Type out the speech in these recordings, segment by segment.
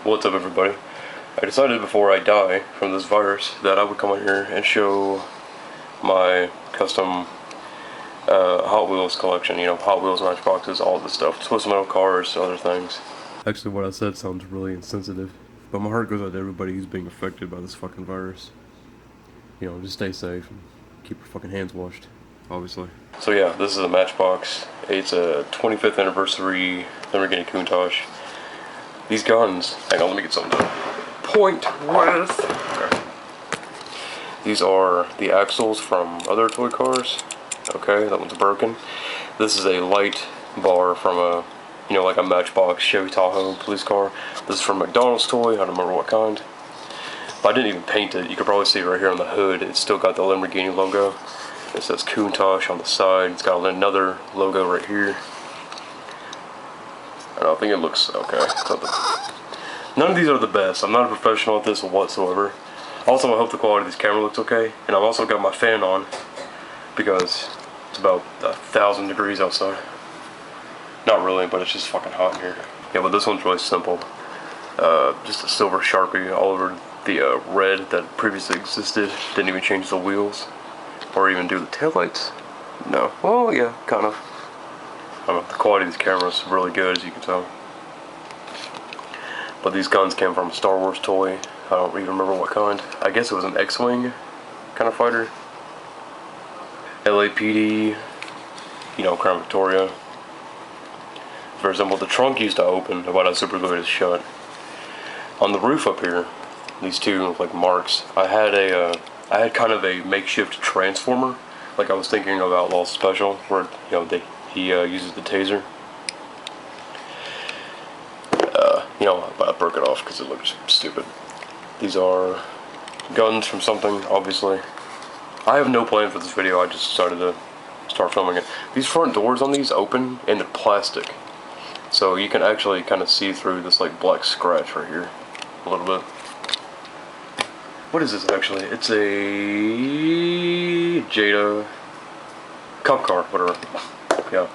What's up, everybody? I decided before I die from this virus that I would come on here and show my custom Hot Wheels collection. You know, Hot Wheels, Matchboxes, all this stuff. Twisted Metal cars, other things. Actually, what I said sounds really insensitive, but my heart goes out to everybody who's being affected by this fucking virus. You know, just stay safe and keep your fucking hands washed, obviously. So yeah, this is a Matchbox. It's a 25th anniversary Lamborghini Countach. These guns, hang on, let me get something to point with. Okay. These are the axles from other toy cars. Okay, that one's broken. This is a light bar from a, you know, like a Matchbox Chevy Tahoe police car. This is from McDonald's toy, I don't remember what kind. But I didn't even paint it. You can probably see it right here on the hood. It's still got the Lamborghini logo. It says Countach on the side. It's got another logo right here. I don't think it looks okay. None of these are the best. I'm not a professional at this whatsoever. Also, I hope the quality of this camera looks okay. And I've also got my fan on because it's about 1,000 degrees outside. Not really, but it's just fucking hot in here. Yeah, but this one's really simple. Just a silver Sharpie all over the red that previously existed. Didn't even change the wheels or even do the taillights. No. Well, yeah, kind of. I don't know, the quality of this camera is really good, as you can tell. But these guns came from a Star Wars toy. I don't even remember what kind. I guess it was an X-Wing kind of fighter. LAPD, you know, Crown Victoria. Very simple. The trunk used to open, but I super glued it shut. On the roof up here, these two like marks. I had kind of a makeshift transformer, like I was thinking of Outlaw Special, where he uses the taser. You know, but I broke it off because it looks stupid. These are guns from something, obviously. I have no plan for this video, I just decided to start filming it. These front doors on these open, and they're plastic. So you can actually kind of see through this like black scratch right here, a little bit. What is this actually? It's a Jada cop car, whatever. Yeah,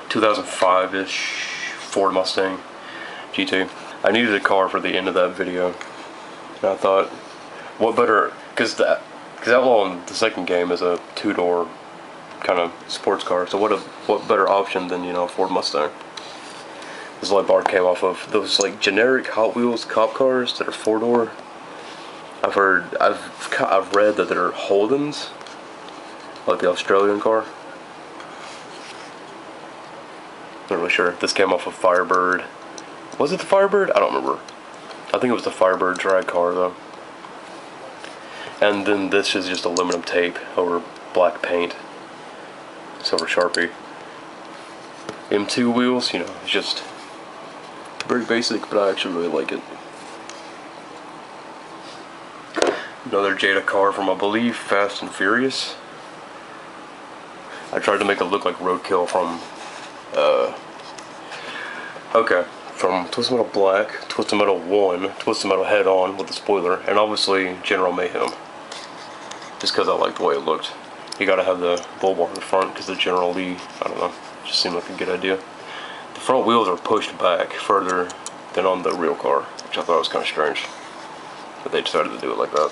2005-ish Ford Mustang GT. I needed a car for the end of that video, and I thought, what better? Because Outlaw in the second game is a two-door kind of sports car. So what better option than, you know, a Ford Mustang? This light bar came off of those like generic Hot Wheels cop cars that are four-door. I've read that they're Holdens, like the Australian car. Not really sure. This came off of Firebird. Was it the Firebird? I don't remember. I think it was the Firebird drag car though. And then this is just aluminum tape over black paint. Silver Sharpie. M2 wheels, you know, it's just very basic, but I actually really like it. Another Jada car from, I believe, Fast and Furious. I tried to make it look like Roadkill from, from Twisted Metal Black, Twisted Metal 1, Twisted Metal Head On with the spoiler, and obviously General Mayhem. Just because I liked the way it looked. You gotta have the bull bar in the front because the General Lee, I don't know, just seemed like a good idea. The front wheels are pushed back further than on the real car, which I thought was kind of strange. But they decided to do it like that.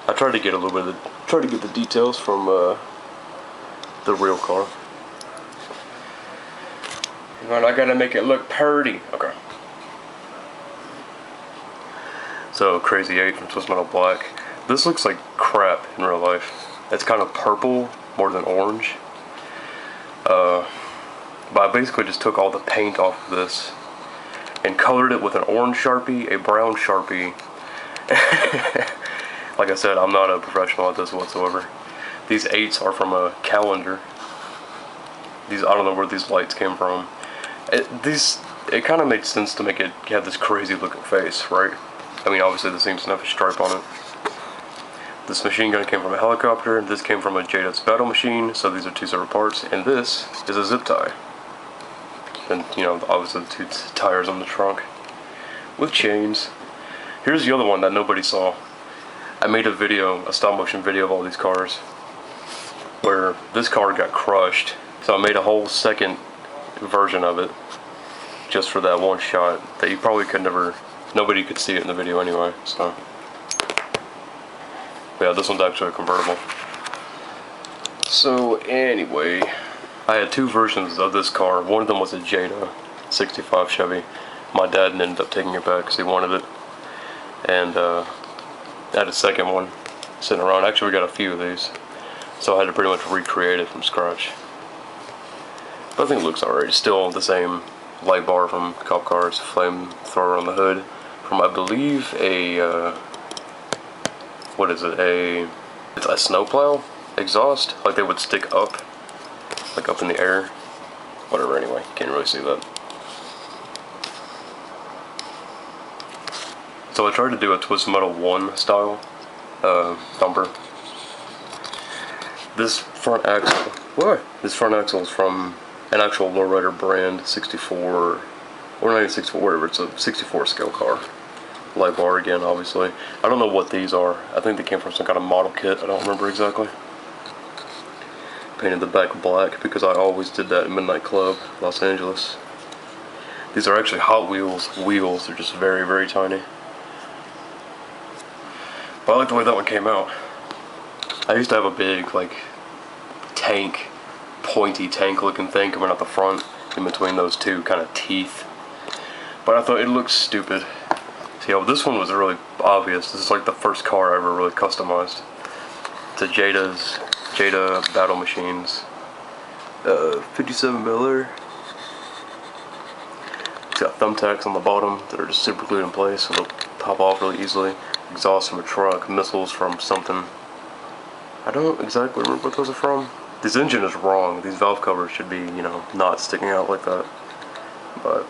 I tried to get a little bit of the details from the real car. And I gotta make it look purty. Okay. So Crazy 8 from Twisted Metal Black. This looks like crap in real life. It's kind of purple more than orange. But I basically just took all the paint off of this and colored it with an orange Sharpie, a brown Sharpie. Like I said, I'm not a professional at this whatsoever. These 8s are from a calendar. I don't know where these lights came from. It kind of made sense to make it have this crazy looking face, right? I mean, obviously this thing doesn't have a stripe on it. This machine gun came from a helicopter, this came from a Jada's battle machine, so these are two separate parts, and this is a zip tie. And, you know, obviously the two tires on the trunk, with chains. Here's the other one that nobody saw. I made a stop motion video of all these cars, where this car got crushed, so I made a whole second version of it, just for that one shot that you probably could never, nobody could see it in the video anyway, so. But yeah, this one's actually a convertible. So anyway, I had two versions of this car. One of them was a Jada 65 Chevy. My dad ended up taking it back because he wanted it. And I had a second one sitting around. Actually, we got a few of these. So I had to pretty much recreate it from scratch. But I think it looks alright. It's still the same light bar from Cop Cars, flamethrower on the hood. From, I believe, a, what is it, it's a snowplow exhaust. Like they would stick up, like up in the air. Whatever, anyway, can't really see that. So I tried to do a Twisted Metal 1 style bumper. This front axle is from an actual lowrider brand, 64, or not even 64, whatever, it's a 64 scale car. Light bar again, obviously. I don't know what these are. I think they came from some kind of model kit, I don't remember exactly. Painted the back black because I always did that in Midnight Club, Los Angeles. These are actually Hot Wheels wheels, they're just very, very tiny. But I like the way that one came out. I used to have a big, like, tank, pointy tank looking thing coming out the front in between those two kind of teeth. But I thought it looked stupid. See, this one was really obvious. This is like the first car I ever really customized. It's a Jada Battle Machines 57 Bel Air. It's got thumbtacks on the bottom that are just super glued in place, so they'll pop off really easily. Exhaust from a truck, missiles from something. I don't exactly remember what those are from. This engine is wrong. These valve covers should be, you know, not sticking out like that. But,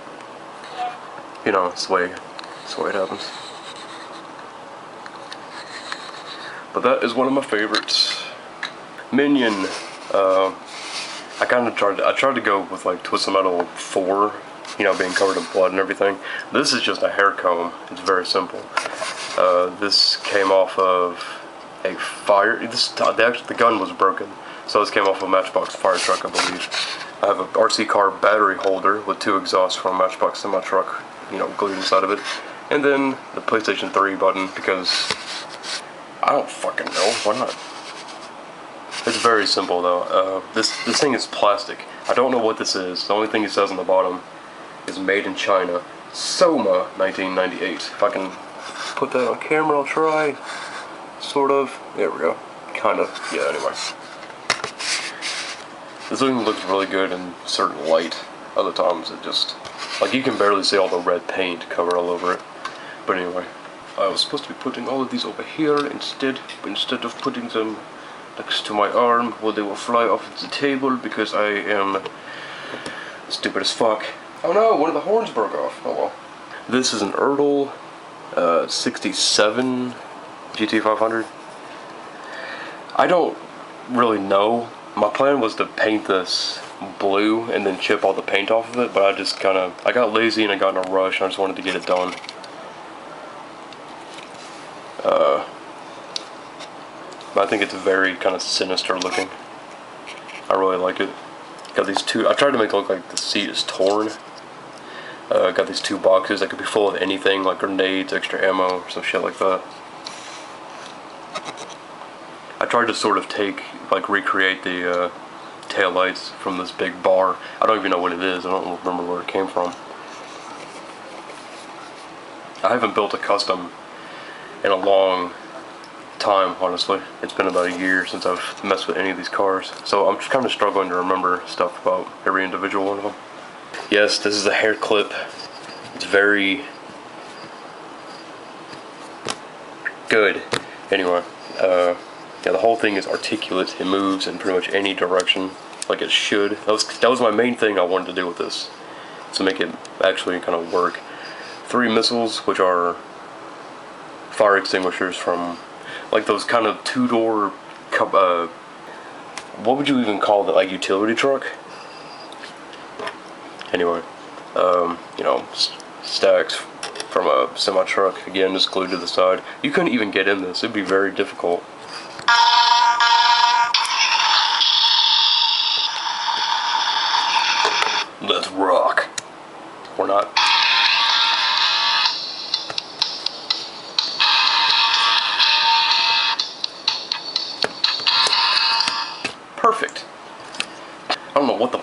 you know, it's the way it happens. But that is one of my favorites. Minion. I tried to go with like Twisted Metal 4, you know, being covered in blood and everything. This is just a hair comb. It's very simple. This came off of a fire. The gun was broken, so this came off a Matchbox fire truck, I believe. I have a RC car battery holder with two exhausts from a Matchbox semi truck, you know, glued inside of it, and then the PlayStation 3 button because I don't fucking know. Why not? It's very simple though. This thing is plastic. I don't know what this is. The only thing it says on the bottom is made in China. Soma 1998. If I can put that on camera, I'll try. Sort of. There we go. Kind of. Yeah, anyway. This thing looks really good in certain light. Other times it just, like, you can barely see all the red paint covered all over it. But anyway. I was supposed to be putting all of these over here instead of putting them next to my arm where they will fly off the table because I am stupid as fuck. Oh no, one of the horns broke off. Oh well. This is an Ertl 67 GT500. I don't really know. My plan was to paint this blue and then chip all the paint off of it, but I got lazy and I got in a rush and I just wanted to get it done. I think it's very kind of sinister looking. I really like it. Got these two, I tried to make it look like the seat is torn. Got these two boxes that could be full of anything, like grenades, extra ammo, some shit like that. I tried to sort of recreate the tail lights from this big bar. I don't even know what it is. I don't remember where it came from. I haven't built a custom in a long time, honestly. It's been about a year since I've messed with any of these cars, so I'm just kind of struggling to remember stuff about every individual one of them. Yes, this is a hair clip. It's very good. Anyway, yeah, the whole thing is articulate. It moves in pretty much any direction, like it should. That was my main thing I wanted to do with this, to make it actually kind of work. 3 missiles, which are fire extinguishers from, like, those kind of 2-door, what would you even call that, like, utility truck? Anyway, you know, stacks from a semi-truck, again, just glued to the side. You couldn't even get in this. It'd be very difficult. Let's rock. Or not.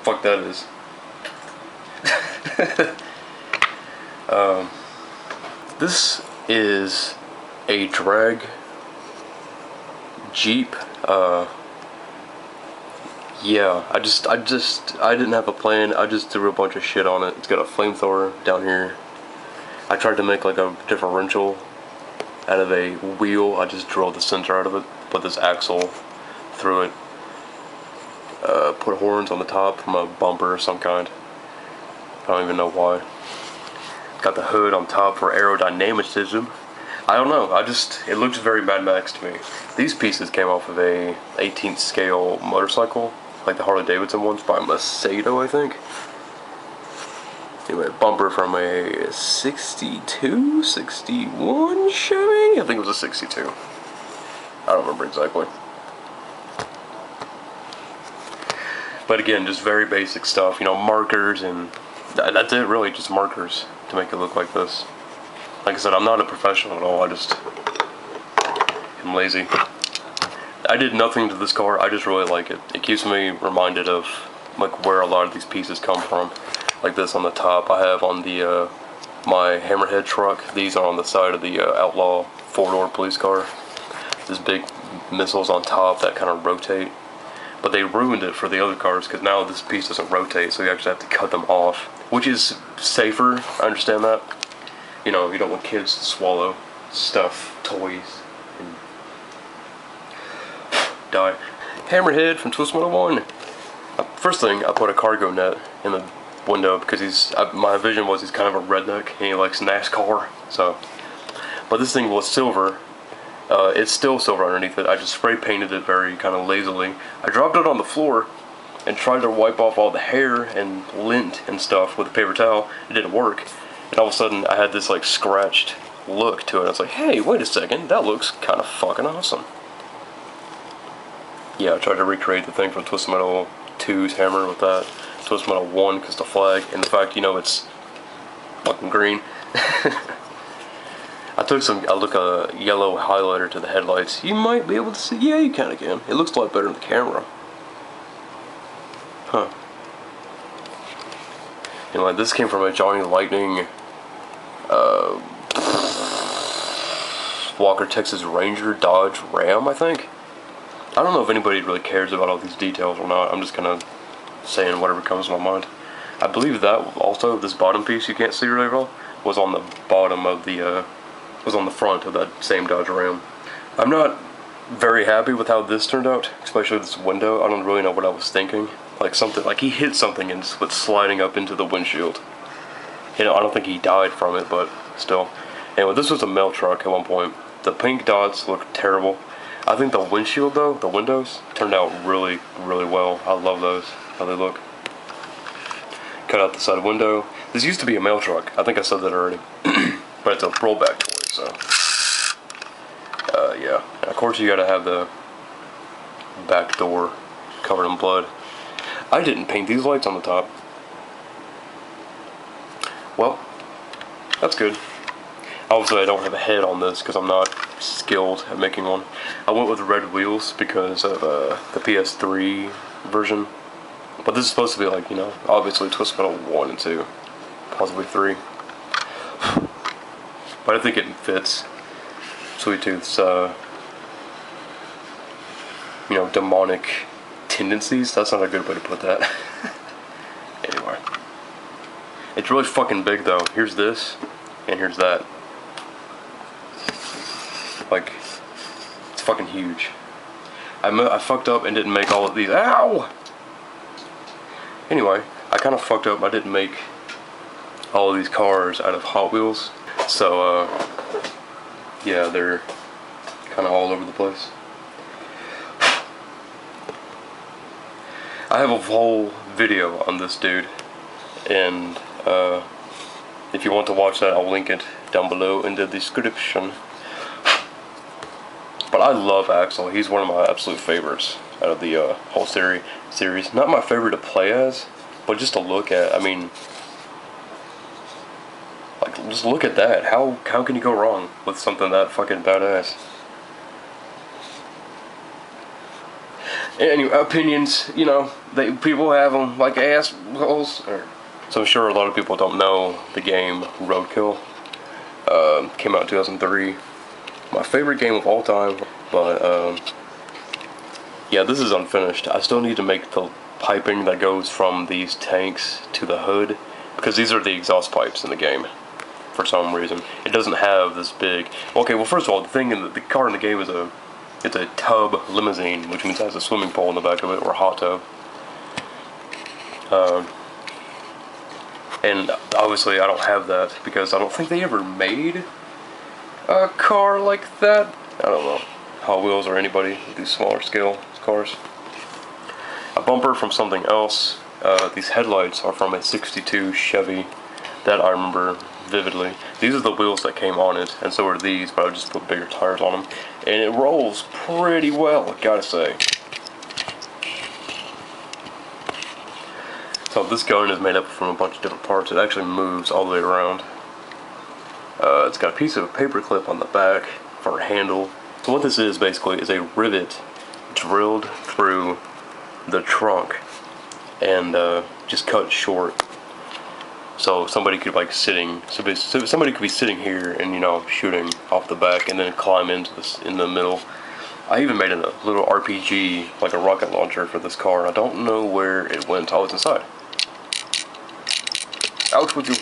fuck that is. This is a drag Jeep. Yeah, I didn't have a plan. I just threw a bunch of shit on it. It's got a flamethrower down here. I tried to make like a differential out of a wheel. I just drilled the center out of it, put this axle through it, put horns on the top from a bumper of some kind. I don't even know why. Got the hood on top for aerodynamicism. I don't know, it looks very Mad Max to me. These pieces came off of a 18th scale motorcycle, like the Harley Davidson ones by Macedo, I think. Anyway, bumper from a 62, 61 Chevy? I think it was a 62. I don't remember exactly. But again, just very basic stuff, you know, markers, and that's it really, just markers to make it look like this. Like I said, I'm not a professional at all, I just am lazy. I did nothing to this car, I just really like it. It keeps me reminded of like where a lot of these pieces come from. Like this on the top, I have on the my Hammerhead truck. These are on the side of the Outlaw 4-door police car. There's big missiles on top that kind of rotate. But they ruined it for the other cars because now this piece doesn't rotate, so you actually have to cut them off. Which is safer, I understand that. You know, you don't want kids to swallow stuff, toys, and die. Hammerhead from Twist 101. First thing, I put a cargo net in the window because my vision was he's kind of a redneck and he likes NASCAR. So, but this thing was silver. It's still silver underneath it. I just spray painted it very kind of lazily. I dropped it on the floor and tried to wipe off all the hair and lint and stuff with a paper towel. It didn't work. And all of a sudden, I had this like scratched look to it. I was like, hey, wait a second, that looks kind of fucking awesome. Yeah, I tried to recreate the thing from Twisted Metal 2's hammer with that. Twisted Metal 1 because the flag, and the fact, you know, it's fucking green. I took a yellow highlighter to the headlights. You might be able to see, yeah, you kinda can. It looks a lot better in the camera. Huh. Anyway, this came from a Johnny Lightning Walker Texas Ranger Dodge Ram, I think. I don't know if anybody really cares about all these details or not. I'm just kind of saying whatever comes to my mind. I believe that also, this bottom piece you can't see really well, was on the bottom of the, was on the front of that same Dodge Ram. I'm not very happy with how this turned out, especially this window. I don't really know what I was thinking. Like something, like he hit something and it's sliding up into the windshield. You know, I don't think he died from it, but still. Anyway, this was a mail truck at one point. The pink dots look terrible. I think the windshield though, the windows, turned out really, really well. I love those, how they look. Cut out the side window. This used to be a mail truck. I think I said that already. But it's a rollback toy, so. Yeah. And of course you gotta have the back door covered in blood. I didn't paint these lights on the top. Well, that's good. Obviously I don't have a head on this because I'm not skilled at making one. I went with red wheels because of the PS3 version. But this is supposed to be like, you know, obviously Twisted Metal 1 and 2. Possibly 3. But I think it fits Sweet Tooth's, you know, demonic tendencies. That's not a good way to put that. Anyway. It's really fucking big though. Here's this, and here's that. Like, it's fucking huge. I fucked up and didn't make all of these. Ow! Anyway, I kind of fucked up. I didn't make all of these cars out of Hot Wheels. So, yeah, they're kind of all over the place. I have a whole video on this dude, and if you want to watch that, I'll link it down below in the description. But I love Axel. He's one of my absolute favorites out of the whole series. Not my favorite to play as, but just to look at. I mean, like, just look at that. How can you go wrong with something that fucking badass? Any opinions, you know, people have them like assholes. So I'm sure a lot of people don't know the game Roadkill. Came out in 2003. My favorite game of all time. But yeah, this is unfinished. I still need to make the piping that goes from these tanks to the hood, because these are the exhaust pipes in the game. For some reason, it doesn't have this big. Okay, well, first of all, the car in the game is it's a tub limousine, which means it has a swimming pool in the back of it, or a hot tub. And obviously I don't have that because I don't think they ever made a car like that. I don't know. Hot Wheels or anybody with these smaller scale cars. A bumper from something else. These headlights are from a '62 Chevy that I remember vividly. These are the wheels that came on it, and so are these, but I just put bigger tires on them. And it rolls pretty well, I gotta say. So this gun is made up from a bunch of different parts. It actually moves all the way around. It's got a piece of a paper clip on the back for a handle. So what this is basically is a rivet drilled through the trunk and just cut short. So somebody could somebody could be sitting here and, you know, shooting off the back and then climb into this in the middle. I even made a little RPG, like a rocket launcher for this car. I don't know where it went. Oh, it's inside. Out with you.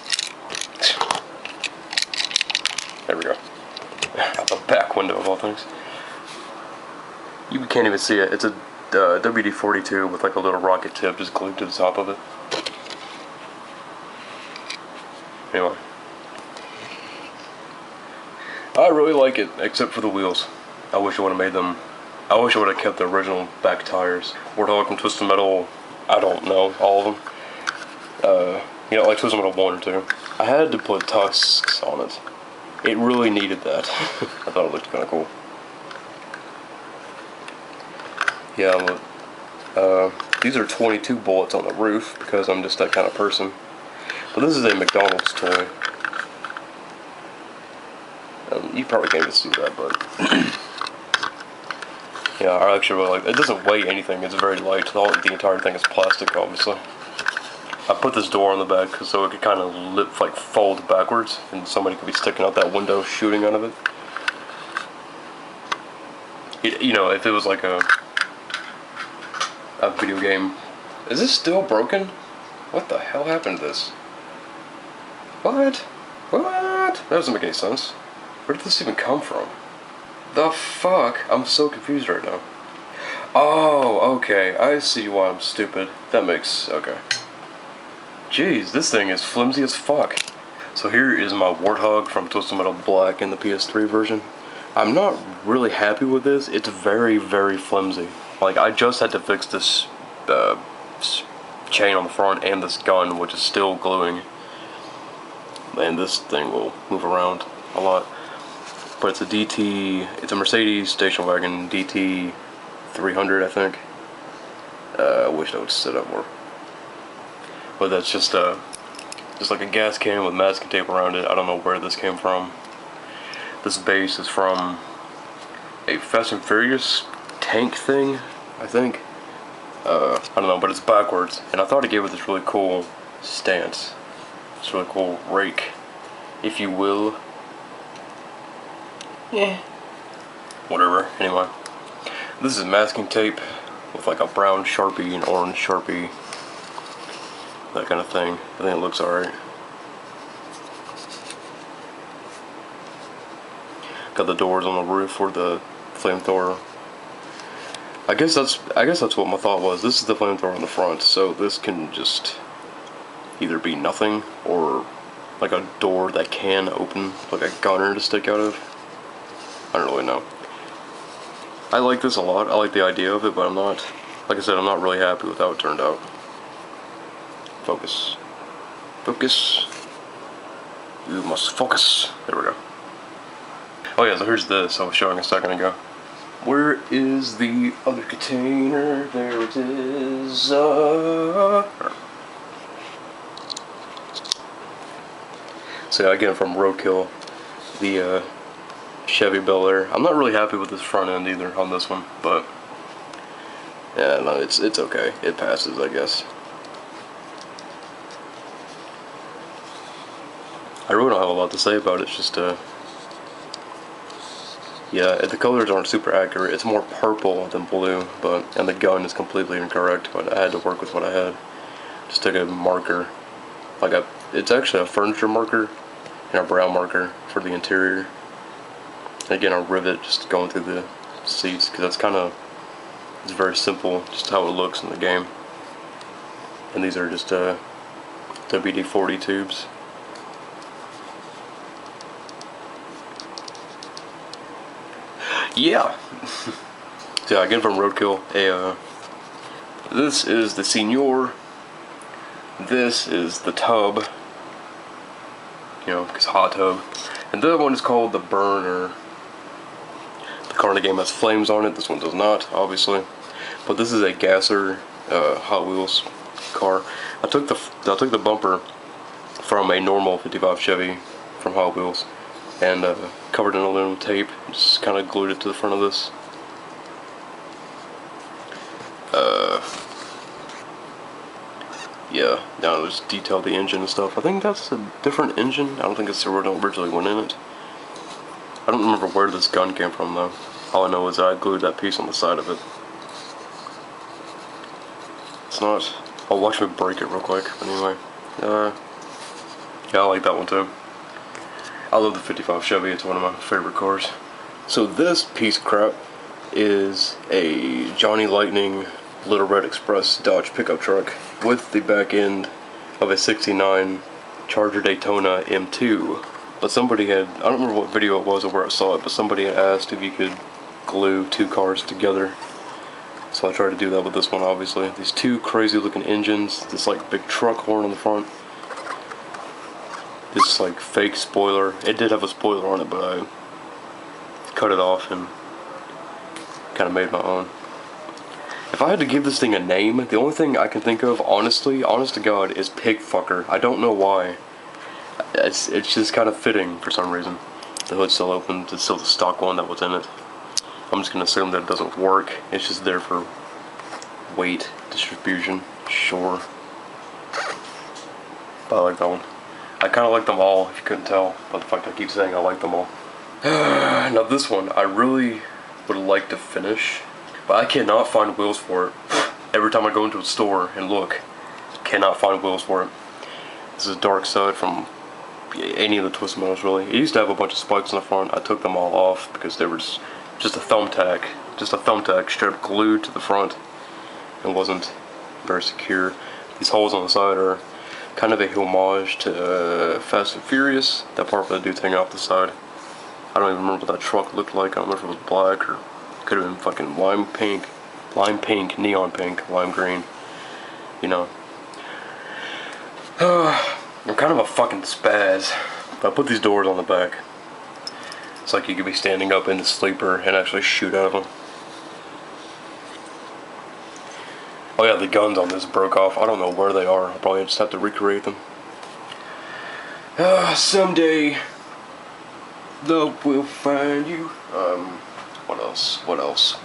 There we go. Out the back window of all things. You can't even see it. It's a WD-42 with like a little rocket tip just glued to the top of it. Anyway. I really like it, except for the wheels. I wish I would have made them. I wish I would have kept the original back tires. Warthog from Twisted Metal, I don't know, all of them. You know, like Twisted Metal 1 or 2. I had to put tusks on it. It really needed that. I thought it looked kind of cool. Yeah, these are 22 bullets on the roof because I'm just that kind of person. But this is a McDonald's toy. You probably can't even see that, but yeah, I actually really like it. It doesn't weigh anything. It's very light. The entire thing is plastic, obviously. I put this door on the back so it could kind of like fold backwards, and somebody could be sticking out that window shooting out of it. You know, if it was like a video game. Is this still broken? What the hell happened to this? What? What? That doesn't make any sense. Where did this even come from? The fuck? I'm so confused right now. Oh, okay. I see why I'm stupid. That makes... okay. Jeez, this thing is flimsy as fuck. So here is my Warthog from Twisted Metal Black in the PS3 version. I'm not really happy with this. It's very, very flimsy. Like, I just had to fix this chain on the front and this gun, which is still gluing. And this thing will move around a lot. But it's a DT, it's a Mercedes station wagon DT 300, I think. I wish that would sit up more. But that's just like a gas can with masking tape around it. I don't know where this came from. This base is from a Fast and Furious tank thing, I think. I don't know, but it's backwards. And I thought it gave it this really cool stance. This really cool rake, if you will. Yeah. Whatever, anyway. This is masking tape with like a brown Sharpie and orange Sharpie. That kind of thing. I think it looks alright. Got the doors on the roof for the flamethrower. I guess that's what my thought was. This is the flamethrower on the front, so this can just either be nothing or like a door that can open, like a gunner to stick out of. I don't really know. I like this a lot. I like the idea of it, but I'm not, like I said, I'm not really happy with how it turned out. Focus. Focus. You must focus. There we go. Oh yeah, so here's this I was showing a second ago. Where is the other container? There it is. So yeah, again from Roadkill, the Chevy Bel Air. I'm not really happy with this front end either on this one, but Yeah, no, it's okay. It passes, I guess. I really don't have a lot to say about it. It's just yeah, the colors aren't super accurate. It's more purple than blue, and the gun is completely incorrect. But I had to work with what I had. Just took a marker, it's actually a furniture marker and a brown marker for the interior. And again, a rivet just going through the seats because it's very simple, just how it looks in the game. And these are just WD-40 tubes. Yeah. So yeah, again from Roadkill. This is the Senior. This is the tub. You know, because hot tub. And the other one is called the Burner. The car in the game has flames on it. This one does not, obviously. But this is a Gasser Hot Wheels car. I took the bumper from a normal 55 Chevy from Hot Wheels and covered in aluminum tape. Just kind of glued it to the front of this. Yeah, now just detailed the engine and stuff. I think that's a different engine. I don't think it's the originally went in it. I don't remember where this gun came from though. All I know is I glued that piece on the side of it. It's not. I'll watch me break it real quick. But anyway, yeah, I like that one too. I love the 55 Chevy. It's one of my favorite cars. So this piece of crap is a Johnny Lightning Little Red Express Dodge pickup truck with the back end of a '69 Charger Daytona M2. But somebody had, I don't remember what video it was or where I saw it, but somebody had asked if you could glue two cars together. So I tried to do that with this one, obviously. These two crazy looking engines, this like big truck horn on the front. This like fake spoiler. It did have a spoiler on it, but I cut it off and kind of made my own. If I had to give this thing a name, the only thing I can think of, honestly, honest to God, is Pig Fucker. I don't know why. It's just kind of fitting for some reason. The hood's still open. It's still the stock one that was in it. I'm just gonna assume that it doesn't work. It's just there for weight distribution. Sure. But I like that one. I kind of like them all, if you couldn't tell. But the fact I keep saying I like them all. Now this one, I really would like to finish. But I cannot find wheels for it. Every time I go into a store and look, cannot find wheels for it. This is Dark Side from any of the Twisted Metals, really. It used to have a bunch of spikes in the front. I took them all off because they were just a thumbtack. Just a thumbtack straight glued to the front. It wasn't very secure. These holes on the side are kind of a homage to Fast and Furious. That part where they do thing off the side. I don't even remember what that truck looked like. I don't know if it was black or could have been fucking lime pink, neon pink, lime green. You know. I'm kind of a fucking spaz. But I put these doors on the back. It's like you could be standing up in the sleeper and actually shoot out of them. Oh yeah, the guns on this broke off. I don't know where they are. I'll probably just have to recreate them. Someday, love will find you. What else?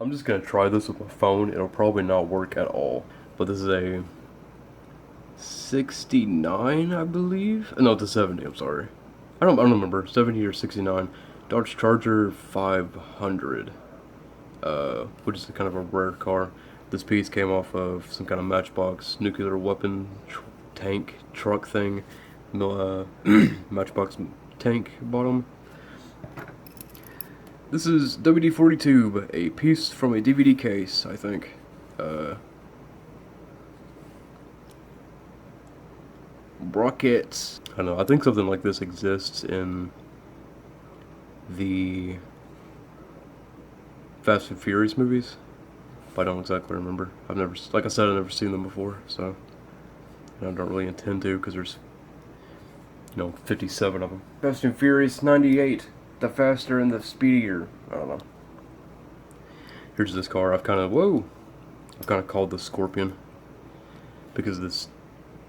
I'm just gonna try this with my phone. It'll probably not work at all. But this is a 69, I believe? No, it's a 70, I'm sorry. I don't remember, 70 or 69. Dodge Charger 500. Which is kind of a rare car. This piece came off of some kind of Matchbox nuclear weapon tank truck thing. Matchbox tank bottom. This is WD-40 tube, a piece from a DVD case, I think. Rockets. I don't know, I think something like this exists in the Fast and Furious movies, but I don't exactly remember. Like I said, I've never seen them before, so I don't really intend to, because there's, 57 of them. Fast and Furious 98, the faster and the speedier. I don't know. Here's this car. I've kind of called the Scorpion because of this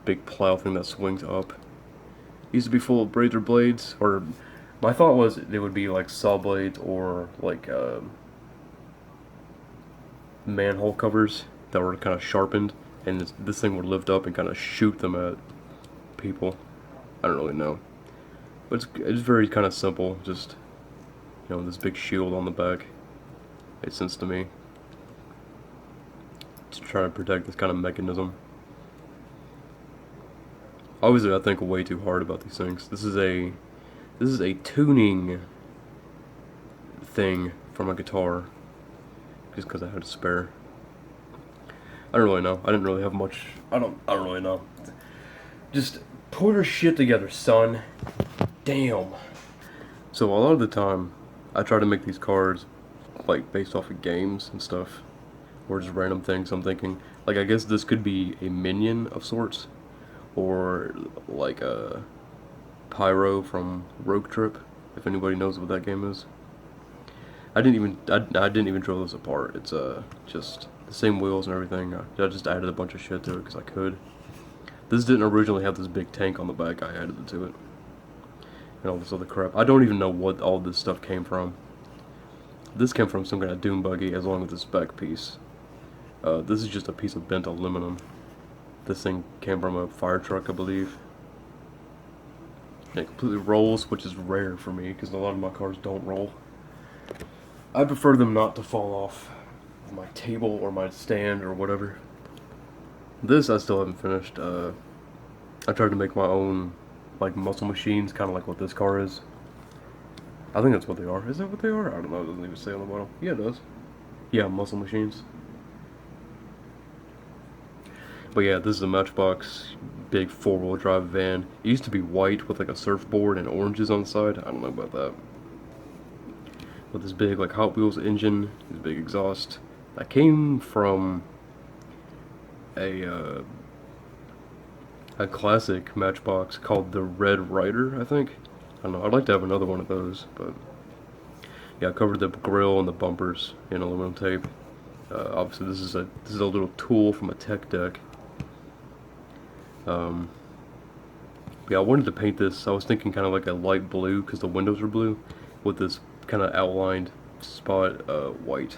big plow thing that swings up. It used to be full of razor blades, or My thought was they would be like saw blades or like manhole covers that were kind of sharpened, and this thing would lift up and kind of shoot them at people. I don't really know, but it's very kind of simple. Just, you know, this big shield on the back. Made sense to me. To try to protect this kind of mechanism. Obviously, I think way too hard about these things. This is a tuning thing from a guitar, just because I had a spare. I don't really know. I didn't really have much. I don't really know. Just put your shit together, son. Damn. So a lot of the time, I try to make these cards like based off of games and stuff, or just random things. I'm thinking, like, I guess this could be a minion of sorts, or like a Pyro from Rogue Trip, if anybody knows what that game is. I didn't even drill this apart. It's just the same wheels and everything. I just added a bunch of shit to it because I could. This didn't originally have this big tank on the back. I added it to it, and all this other crap. I don't even know what all this stuff came from. This came from some kind of dune buggy, as long as this back piece. This is just a piece of bent aluminum. This thing came from a fire truck, I believe. It completely rolls, which is rare for me, because a lot of my cars don't roll. I prefer them not to fall off my table or my stand or whatever. This I still haven't finished. I tried to make my own, like, muscle machines, kind of like what this car is. I think that's what they are. Is that what they are? I don't know. It doesn't even say on the bottom. Yeah, it does. Yeah, muscle machines. But yeah, this is a Matchbox big 4-wheel drive van. It used to be white with like a surfboard and oranges on the side. I don't know about that. With this big like Hot Wheels engine, this big exhaust. That came from a classic Matchbox called the Red Ryder, I think. I don't know. I'd like to have another one of those, but yeah, I covered the grill and the bumpers in aluminum tape. Obviously, this is a little tool from a tech deck. Yeah, I wanted to paint this. I was thinking kind of like a light blue because the windows are blue, with this kind of outlined spot white.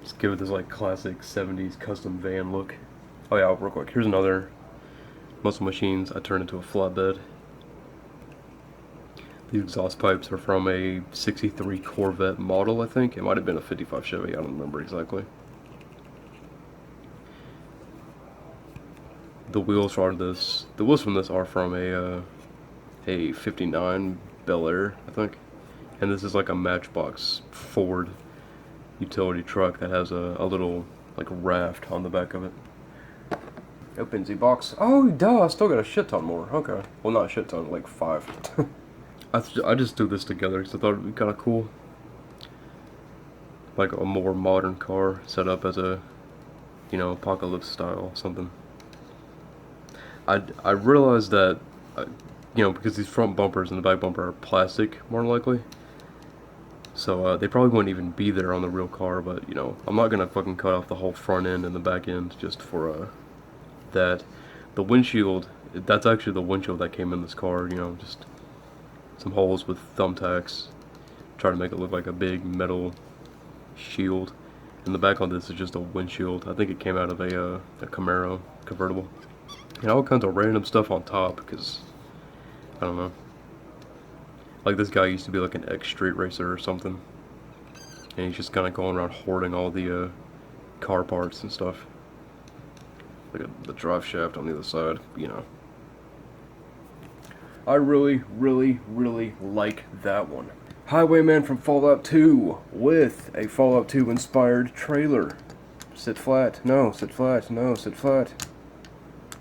Just give it this like classic 70s custom van look. Oh yeah, real quick. Here's another muscle machines I turned into a flatbed. These exhaust pipes are from a 63 Corvette model, I think. It might have been a 55 Chevy, I don't remember exactly. The wheels from this are from a 59 Bel Air, I think. And this is like a Matchbox Ford utility truck that has a little like raft on the back of it. Opens the box. Oh, duh, I still got a shit ton more. Okay. Well, not a shit ton, like 5. I just threw this together because I thought it would be kind of cool. Like a more modern car set up as a, you know, apocalypse style something. I realized that, you know, because these front bumpers and the back bumper are plastic, more than likely. So they probably wouldn't even be there on the real car, but, you know, I'm not going to fucking cut off the whole front end and the back end just for that. The windshield, that's actually the windshield that came in this car, you know, just some holes with thumbtacks. Try to make it look like a big metal shield. And the back on this is just a windshield. I think it came out of a Camaro convertible. And all kinds of random stuff on top, because, I don't know. Like, this guy used to be like an ex-street racer or something. And he's just kind of going around hoarding all the car parts and stuff. Look at the drive shaft on the other side, you know. I really, really, really like that one. Highwayman from Fallout 2 with a Fallout 2 inspired trailer. Sit flat. No, sit flat. No, sit flat.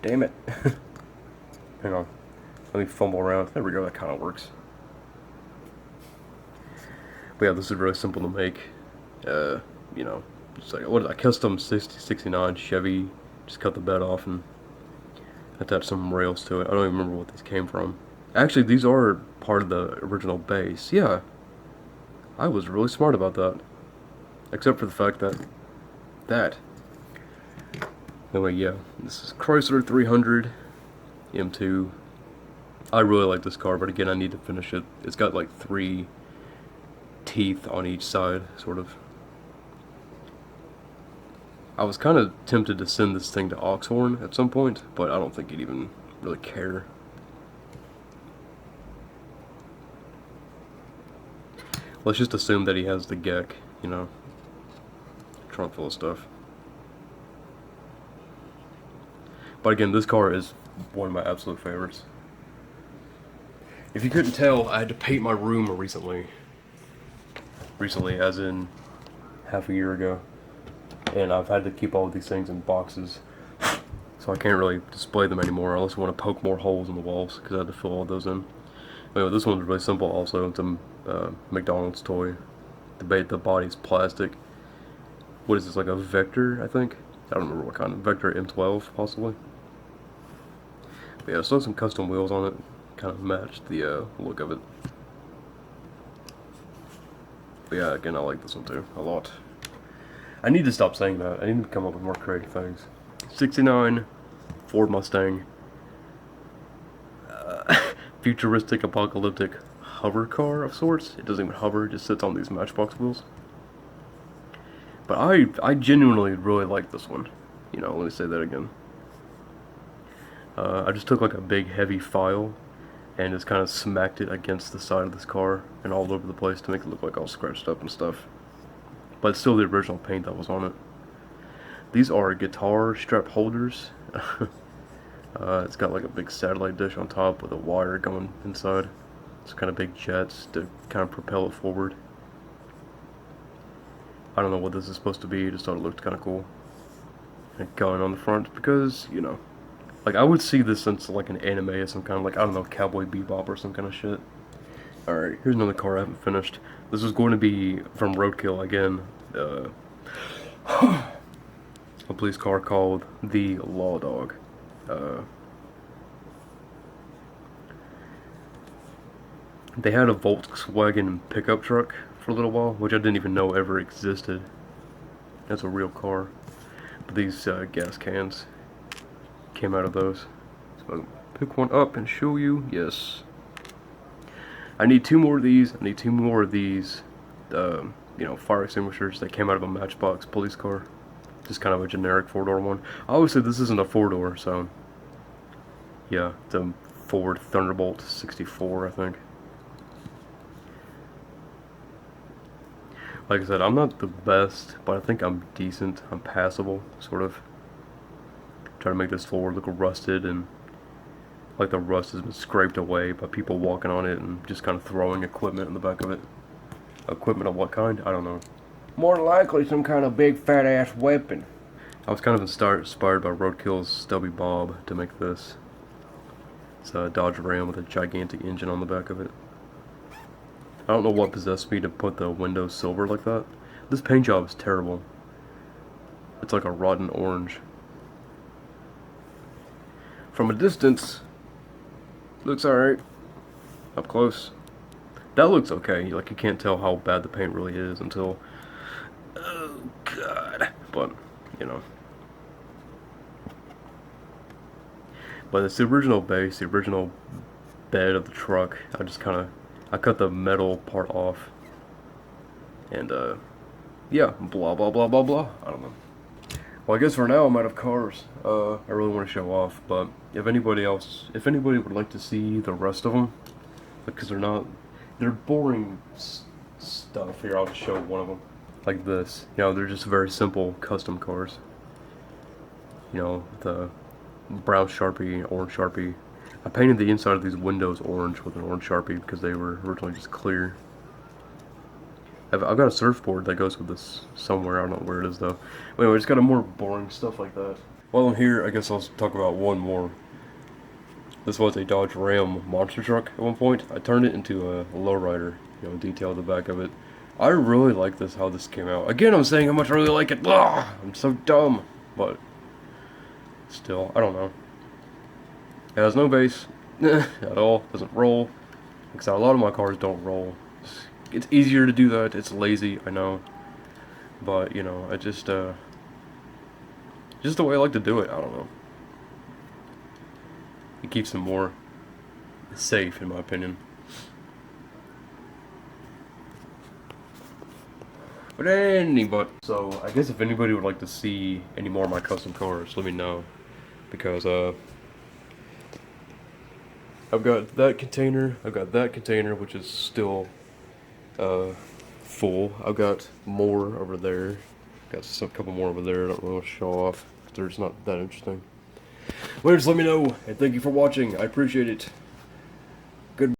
Damn it. Hang on. Let me fumble around. There we go, that kind of works. But yeah, this is really simple to make. You know, just like a custom 69 Chevy. Just cut the bed off and attach some rails to it. I don't even remember what these came from. Actually, these are part of the original base. Yeah. I was really smart about that. Except for the fact that. Anyway, yeah. This is Chrysler 300 M2. I really like this car, but again, I need to finish it. It's got like 3 teeth on each side, sort of. I was kind of tempted to send this thing to Oxhorn at some point, but I don't think he'd even really care. Let's just assume that he has the GEC, you know, trunk full of stuff. But again, this car is one of my absolute favorites. If you couldn't tell, I had to paint my room recently. Recently, as in half a year ago. And I've had to keep all of these things in boxes. So I can't really display them anymore unless I want to poke more holes in the walls, because I had to fill all those in. Anyway, this one's really simple also. It's a McDonald's toy. The body's plastic. What is this, like a Vector, I think? I don't remember what kind. Vector M12, possibly? But yeah, still some custom wheels on it. Kind of matched the look of it. But yeah, again, I like this one too, a lot. I need to stop saying that. I need to come up with more creative things. 69 Ford Mustang. Futuristic, apocalyptic hover car of sorts. It doesn't even hover, it just sits on these Matchbox wheels. But I genuinely really like this one. You know, let me say that again. I just took like a big heavy file and just kind of smacked it against the side of this car and all over the place to make it look like all scratched up and stuff. But it's still the original paint that was on it. These are guitar strap holders. It's got like a big satellite dish on top with a wire going inside. It's kind of big jets to kind of propel it forward. I don't know what this is supposed to be, just thought it looked kind of cool. And gun on the front because, you know, like I would see this since like an anime or some kind of like, I don't know, Cowboy Bebop or some kind of shit. Alright, here's another car I haven't finished. This is going to be from Roadkill again. A police car called the Law Dog. They had a Volkswagen pickup truck for a little while, which I didn't even know ever existed. That's a real car. But these gas cans came out of those. So I'll pick one up and show you. Yes. I need 2 more of these. I need 2 more of these, you know, fire extinguishers that came out of a Matchbox police car. Just kind of a generic 4-door one. Obviously, this isn't a 4-door, so yeah, it's a Ford Thunderbolt 64, I think. Like I said, I'm not the best, but I think I'm decent. I'm passable, sort of. Try to make this Ford look rusted and like the rust has been scraped away by people walking on it and just kind of throwing equipment in the back of it. Equipment of what kind? I don't know. More likely some kind of big fat ass weapon. I was kind of inspired by Roadkill's Stubby Bob to make this. It's a Dodge Ram with a gigantic engine on the back of it. I don't know what possessed me to put the windows silver like that. This paint job is terrible. It's like a rotten orange. From a distance, looks alright. Up close, that looks okay. Like, you can't tell how bad the paint really is until, oh god. But, you know. But it's the original base, the original bed of the truck. I cut the metal part off. And, yeah, blah, blah, blah, blah, blah. I don't know. Well, I guess for now I'm out of cars. I really want to show off, but if anybody would like to see the rest of them, because they're boring stuff. Here, I'll just show one of them. Like this. You know, they're just very simple custom cars. You know, the brown Sharpie, orange Sharpie. I painted the inside of these windows orange with an orange Sharpie because they were originally just clear. I've got a surfboard that goes with this somewhere. I don't know where it is though. Anyway, just got a more boring stuff like that. While I'm here, I guess I'll talk about one more. This was a Dodge Ram monster truck at one point. I turned it into a lowrider, you know, detailed the back of it. I really like this, how this came out. Again, I'm saying how much I really like it. Blah! I'm so dumb, but still, I don't know. It has no bass at all. Doesn't roll. Because a lot of my cars don't roll. It's easier to do that. It's lazy, I know. But, you know, I just the way I like to do it. I don't know. It keeps them more safe, in my opinion. But so I guess if anybody would like to see any more of my custom cars, let me know, because I've got that container, which is still full. I've got more over there. Got some couple more over there. I don't really want to show off. They're just not that interesting. Well, just let me know, and thank you for watching. I appreciate it.